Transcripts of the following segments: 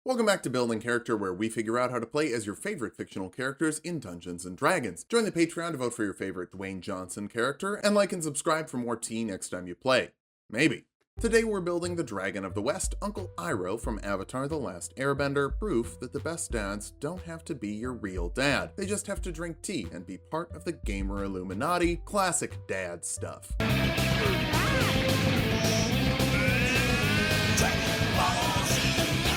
Welcome back to Building Character, where we figure out how to play as your favorite fictional characters in Dungeons & Dragons. Join the Patreon to vote for your favorite Dwayne Johnson character, and like and subscribe for more tea next time you play. Maybe. Today we're building the Dragon of the West, Uncle Iroh from Avatar the Last Airbender, proof that the best dads don't have to be your real dad. They just have to drink tea and be part of the gamer Illuminati. Classic dad stuff.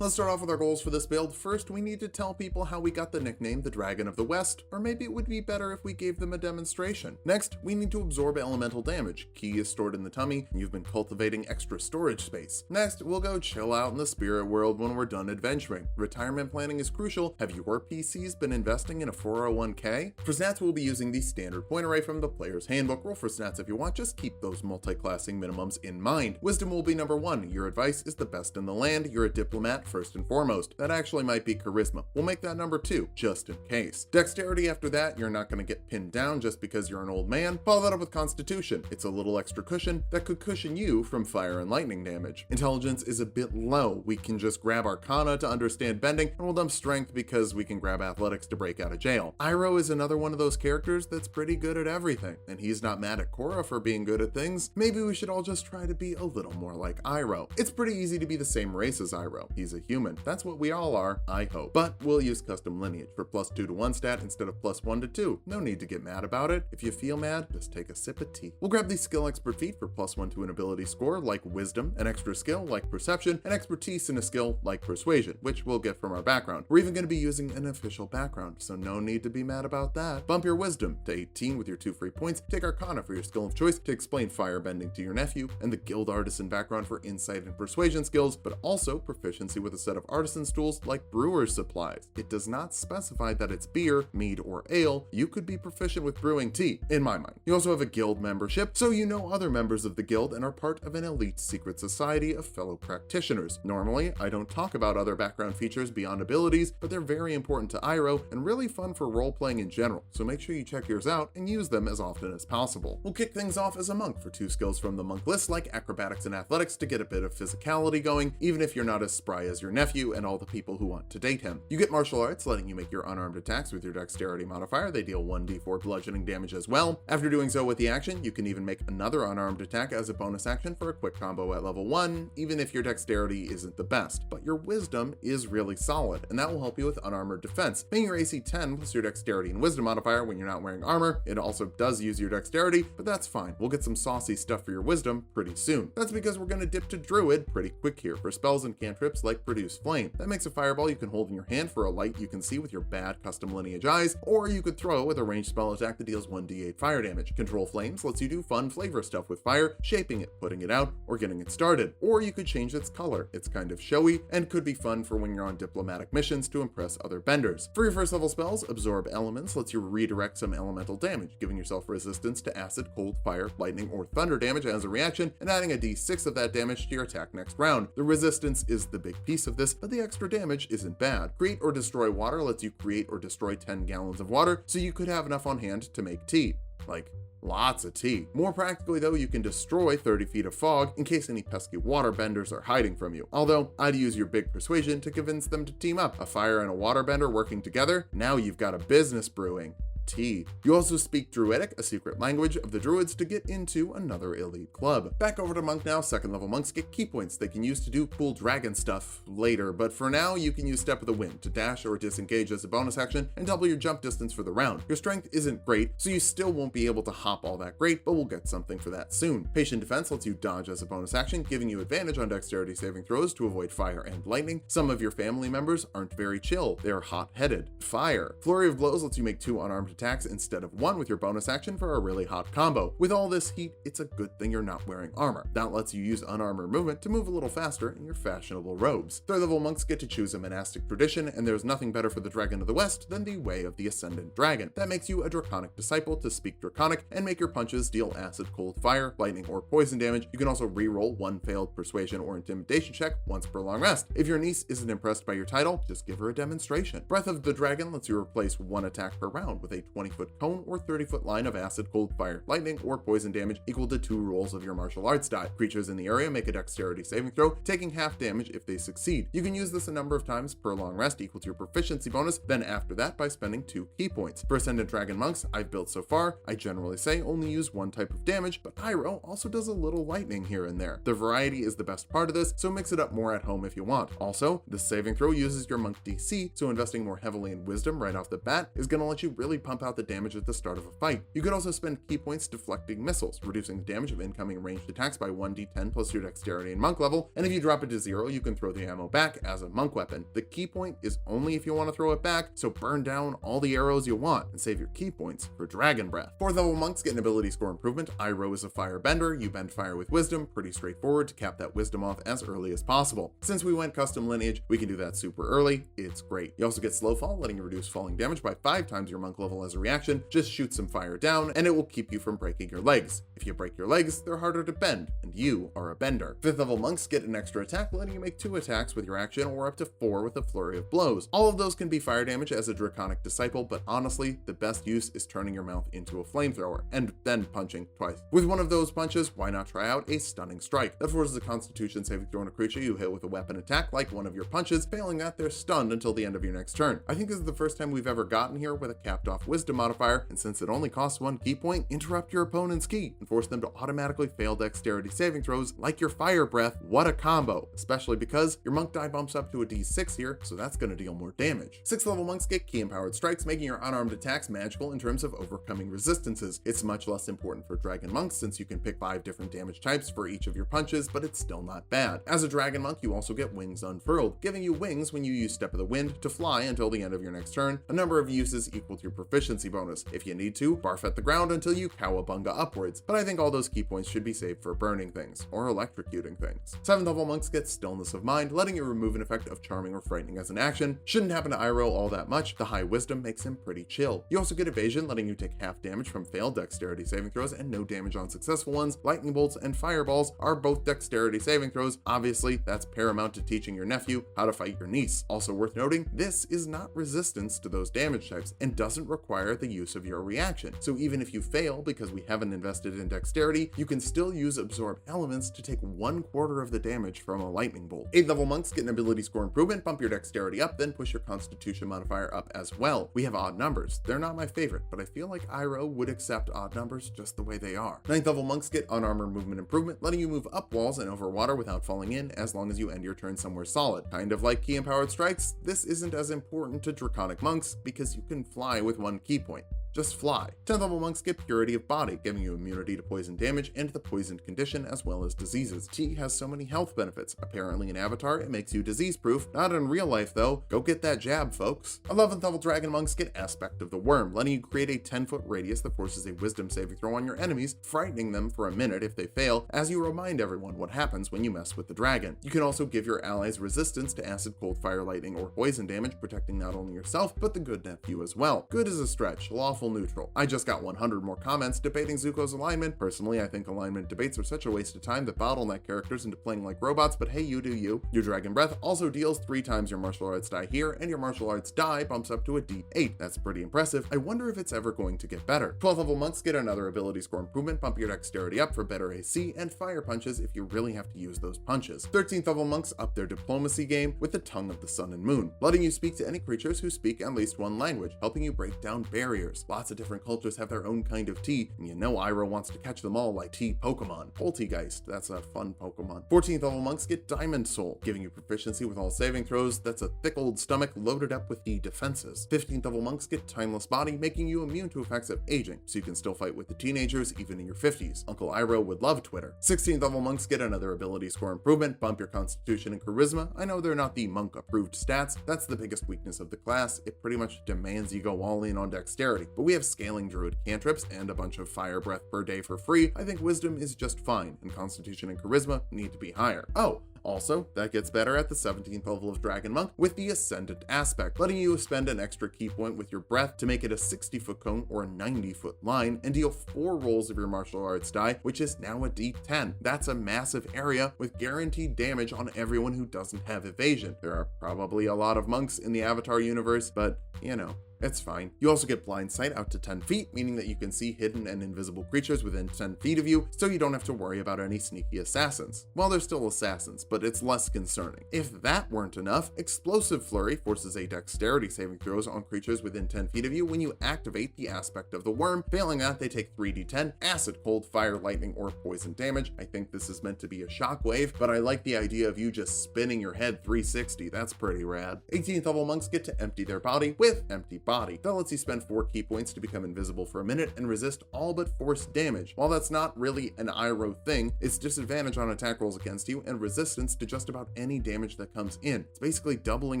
Let's start off with our goals for this build. First, we need to tell people how we got the nickname the Dragon of the West, or maybe it would be better if we gave them a demonstration. Next, we need to absorb elemental damage. Ki is stored in the tummy, and you've been cultivating extra storage space. Next, we'll go chill out in the spirit world when we're done adventuring. Retirement planning is crucial. Have your PCs been investing in a 401k? For stats, we'll be using the standard point array from the player's handbook. Roll for stats if you want, just keep those multi-classing minimums in mind. Wisdom will be number 1. Your advice is the best in the land. You're a diplomat first and foremost. That actually might be charisma. We'll make that number 2, just in case. Dexterity after that, you're not going to get pinned down just because you're an old man. Follow that up with constitution. It's a little extra cushion that could cushion you from fire and lightning damage. Intelligence is a bit low. We can just grab arcana to understand bending, and we'll dump strength because we can grab athletics to break out of jail. Iroh is another one of those characters that's pretty good at everything, and he's not mad at Korra for being good at things. Maybe we should all just try to be a little more like Iroh. It's pretty easy to be the same race as Iroh. He's a human. That's what we all are, I hope. But we'll use custom lineage for +2 to 1 stat instead of +1 to 2. No need to get mad about it. If you feel mad, just take a sip of tea. We'll grab the skill expert feat for +1 to an ability score like wisdom, an extra skill like perception, and expertise in a skill like persuasion, which we'll get from our background. We're even going to be using an official background, so no need to be mad about that. Bump your wisdom to 18 with your 2 free points. Take arcana for your skill of choice to explain firebending to your nephew, and the guild artisan background for insight and persuasion skills, but also proficiency with a set of artisan's tools like brewer's supplies. It does not specify that it's beer, mead, or ale. You could be proficient with brewing tea, in my mind. You also have a guild membership, so you know other members of the guild and are part of an elite secret society of fellow practitioners. Normally, I don't talk about other background features beyond abilities, but they're very important to Iroh and really fun for role-playing in general, so make sure you check yours out and use them as often as possible. We'll kick things off as a monk for 2 skills from the monk list like acrobatics and athletics to get a bit of physicality going, even if you're not as spry as your nephew and all the people who want to date him. You get martial arts, letting you make your unarmed attacks with your dexterity modifier. They deal 1d4 bludgeoning damage as well. After doing so with the action, you can even make another unarmed attack as a bonus action for a quick combo at level 1, even if your dexterity isn't the best. But your wisdom is really solid, and that will help you with unarmored defense. Being your AC 10 plus your dexterity and wisdom modifier when you're not wearing armor, it also does use your dexterity, but that's fine. We'll get some saucy stuff for your wisdom pretty soon. That's because we're going to dip to druid pretty quick here for spells and cantrips like produce flame. That makes a fireball you can hold in your hand for a light you can see with your bad custom lineage eyes, or you could throw it with a ranged spell attack that deals 1d8 fire damage. Control flames lets you do fun flavor stuff with fire, shaping it, putting it out, or getting it started. Or you could change its color. It's kind of showy and could be fun for when you're on diplomatic missions to impress other benders. For your first level spells, absorb elements lets you redirect some elemental damage, giving yourself resistance to acid, cold, fire, lightning, or thunder damage as a reaction, and adding a d6 of that damage to your attack next round. The resistance is the big piece of this, but the extra damage isn't bad. Create or destroy water lets you create or destroy 10 gallons of water, so you could have enough on hand to make tea. Like, lots of tea. More practically though, you can destroy 30 feet of fog in case any pesky water benders are hiding from you. Although, I'd use your big persuasion to convince them to team up. A fire and a water bender working together, now you've got a business brewing. Tea. You also speak Druidic, a secret language of the Druids, to get into another elite club. Back over to Monk now. Second level monks get key points they can use to do cool dragon stuff later, but for now you can use Step of the Wind to dash or disengage as a bonus action and double your jump distance for the round. Your strength isn't great, so you still won't be able to hop all that great, but we'll get something for that soon. Patient Defense lets you dodge as a bonus action, giving you advantage on dexterity saving throws to avoid fire and lightning. Some of your family members aren't very chill. They're hot-headed. Fire. Flurry of Blows lets you make 2 unarmed attacks instead of 1 with your bonus action for a really hot combo. With all this heat, it's a good thing you're not wearing armor. That lets you use unarmored movement to move a little faster in your fashionable robes. Third level monks get to choose a monastic tradition, and there's nothing better for the Dragon of the West than the Way of the Ascendant Dragon. That makes you a Draconic disciple to speak Draconic and make your punches deal acid, cold, fire, lightning, or poison damage. You can also re-roll 1 failed persuasion or intimidation check once per long rest. If your niece isn't impressed by your title, just give her a demonstration. Breath of the Dragon lets you replace 1 attack per round with a 20-foot cone or 30-foot line of acid, cold, fire, lightning, or poison damage equal to 2 rolls of your martial arts die. Creatures in the area make a dexterity saving throw, taking half damage if they succeed. You can use this a number of times per long rest equal to your proficiency bonus, then after that by spending 2 key points. For Ascendant Dragon Monks I've built so far, I generally say only use one type of damage, but Iroh also does a little lightning here and there. The variety is the best part of this, so mix it up more at home if you want. Also, this saving throw uses your monk DC, so investing more heavily in wisdom right off the bat is going to let you really pump out the damage at the start of a fight. You could also spend key points deflecting missiles, reducing the damage of incoming ranged attacks by 1d10 plus your dexterity and monk level, and if you drop it to 0, you can throw the ammo back as a monk weapon. The key point is only if you want to throw it back, so burn down all the arrows you want and save your key points for Dragon Breath. 4th level monks get an ability score improvement. Iroh is a firebender. You bend fire with wisdom, pretty straightforward to cap that wisdom off as early as possible. Since we went custom lineage, we can do that super early. It's great. You also get slow fall, letting you reduce falling damage by 5 times your monk level as a reaction. Just shoot some fire down and it will keep you from breaking your legs. If you break your legs, they're harder to bend, and you are a bender. 5th level monks get an extra attack, letting you make 2 attacks with your action or up to 4 with a flurry of blows. All of those can be fire damage as a draconic disciple, but honestly, the best use is turning your mouth into a flamethrower and then punching twice. With one of those punches, why not try out a stunning strike? That forces a constitution saving throw on a creature you hit with a weapon attack like one of your punches. Failing that, they're stunned until the end of your next turn. I think this is the first time we've ever gotten here with a capped off wisdom modifier, and since it only costs 1 key point, interrupt your opponent's key and force them to automatically fail dexterity saving throws like your fire breath. What a combo, especially because your monk die bumps up to a d6 here, so that's going to deal more damage. 6th level monks get key empowered strikes, making your unarmed attacks magical in terms of overcoming resistances. It's much less important for dragon monks since you can pick 5 different damage types for each of your punches, but it's still not bad. As a dragon monk, you also get wings unfurled, giving you wings when you use Step of the Wind to fly until the end of your next turn, a number of uses equal to your proficiency bonus. If you need to, barf at the ground until you cowabunga upwards, but I think all those key points should be saved for burning things or electrocuting things. 7th level monks get Stillness of Mind, letting you remove an effect of charming or frightening as an action. Shouldn't happen to Iroh all that much. The high wisdom makes him pretty chill. You also get evasion, letting you take half damage from failed dexterity saving throws and no damage on successful ones. Lightning bolts and fireballs are both dexterity saving throws. Obviously, that's paramount to teaching your nephew how to fight your niece. Also worth noting, this is not resistance to those damage types and doesn't require the use of your reaction. So even if you fail because we haven't invested in dexterity, you can still use absorb elements to take 1/4 of the damage from a lightning bolt. 8th level monks get an ability score improvement, bump your dexterity up, then push your constitution modifier up as well. We have odd numbers. They're not my favorite, but I feel like Iroh would accept odd numbers just the way they are. 9th level monks get unarmored movement improvement, letting you move up walls and over water without falling in as long as you end your turn somewhere solid. Kind of like key empowered strikes, this isn't as important to draconic monks because you can fly with 1 key point. Just fly. 10th level monks get Purity of Body, giving you immunity to poison damage and the poisoned condition as well as diseases. Tea has so many health benefits. Apparently in Avatar, it makes you disease proof. Not in real life though. Go get that jab, folks. 11th level dragon monks get Aspect of the Worm, letting you create a 10-foot radius that forces a wisdom saving throw on your enemies, frightening them for a minute if they fail, as you remind everyone what happens when you mess with the dragon. You can also give your allies resistance to acid, cold, fire, lightning, or poison damage, protecting not only yourself, but the good nephew as well. Good is a stretch, lawful neutral. I just got 100 more comments debating Zuko's alignment. Personally, I think alignment debates are such a waste of time that bottleneck characters into playing like robots, but hey, you do you. Your Dragon Breath also deals 3 times your martial arts die here, and your martial arts die bumps up to a D8. That's pretty impressive. I wonder if it's ever going to get better. 12th level monks get another ability score improvement, bump your dexterity up for better AC, and fire punches if you really have to use those punches. 13th level monks up their diplomacy game with the Tongue of the Sun and Moon, letting you speak to any creatures who speak at least 1 language, helping you break down barriers. Lots of different cultures have their own kind of tea, and you know Iroh wants to catch them all like tea Pokemon. Poltegeist, that's a fun Pokemon. 14th level monks get Diamond Soul, giving you proficiency with all saving throws. That's a thick old stomach loaded up with E defenses. 15th level monks get Timeless Body, making you immune to effects of aging, so you can still fight with the teenagers even in your 50s. Uncle Iroh would love Twitter. 16th level monks get another ability score improvement, bump your constitution and charisma. I know they're not the monk approved stats. That's the biggest weakness of the class. It pretty much demands you go all in on dexterity, but we have scaling druid cantrips and a bunch of fire breath per day for free. I think wisdom is just fine, and constitution and charisma need to be higher. Oh, also, that gets better at the 17th level of Dragon Monk with the Ascendant aspect, letting you spend an extra key point with your breath to make it a 60-foot cone or a 90-foot line and deal 4 rolls of your martial arts die, which is now a D10. That's a massive area with guaranteed damage on everyone who doesn't have evasion. There are probably a lot of monks in the Avatar universe, but you know, It's fine. You also get blind sight out to 10 feet, meaning that you can see hidden and invisible creatures within 10 feet of you, so you don't have to worry about any sneaky assassins. Well, they're still assassins, but it's less concerning. If that weren't enough, Explosive Flurry forces a dexterity saving throws on creatures within 10 feet of you when you activate the aspect of the worm. Failing that, they take 3d10 acid, cold, fire, lightning, or poison damage. I think this is meant to be a shockwave, but I like the idea of you just spinning your head 360. That's pretty rad. 18th level monks get to empty their body with Empty Body. That lets you spend 4 key points to become invisible for a minute and resist all but force damage. While that's not really an Iroh thing, it's disadvantage on attack rolls against you and resistance to just about any damage that comes in. It's basically doubling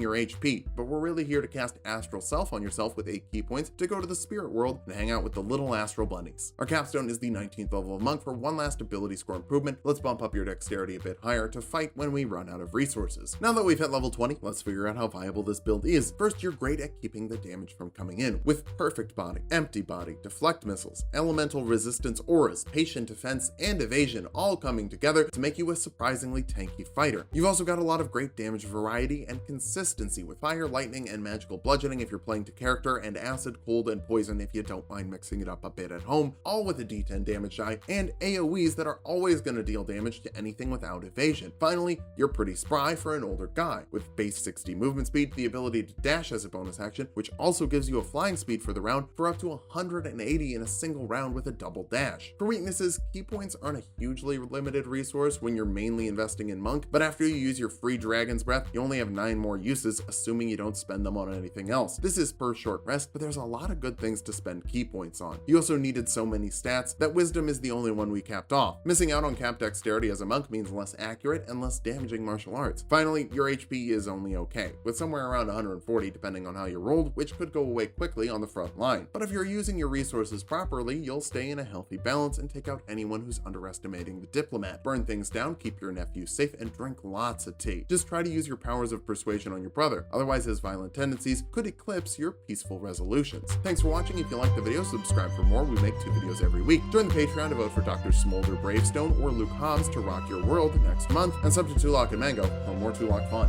your HP, but we're really here to cast Astral Self on yourself with 8 key points to go to the spirit world and hang out with the little astral bunnies. Our capstone is the 19th level of monk for one last ability score improvement. Let's bump up your dexterity a bit higher to fight when we run out of resources. Now that we've hit level 20, let's figure out how viable this build is. First, you're great at keeping the damage from coming in with Perfect Body, Empty Body, Deflect Missiles, Elemental Resistance Auras, Patient Defense, and Evasion all coming together to make you a surprisingly tanky fighter. You've also got a lot of great damage variety and consistency with Fire, Lightning, and Magical Bludgeoning if you're playing to character, and Acid, Cold, and Poison if you don't mind mixing it up a bit at home, all with a d10 damage die, and AoEs that are always going to deal damage to anything without evasion. Finally, you're pretty spry for an older guy, with base 60 movement speed, the ability to dash as a bonus action, which also gives you a flying speed for the round for up to 180 in a single round with a double dash. For weaknesses, key points aren't a hugely limited resource when you're mainly investing in monk, but after you use your free dragon's breath, you only have 9 more uses, assuming you don't spend them on anything else. This is per short rest, but there's a lot of good things to spend key points on. You also needed so many stats that wisdom is the only one we capped off. Missing out on cap dexterity as a monk means less accurate and less damaging martial arts. Finally, your HP is only okay, with somewhere around 140 depending on how you rolled, which could go away quickly on the front line. But if you're using your resources properly, you'll stay in a healthy balance and take out anyone who's underestimating the diplomat. Burn things down, keep your nephew safe, and drink lots of tea. Just try to use your powers of persuasion on your brother, otherwise his violent tendencies could eclipse your peaceful resolutions. Thanks for watching. If you liked the video, subscribe for more. We make 2 videos every week. Join the Patreon to vote for Dr. Smolder Bravestone or Luke Hobbs to rock your world next month, and sub to Tulok and Mango for more Tulok fun.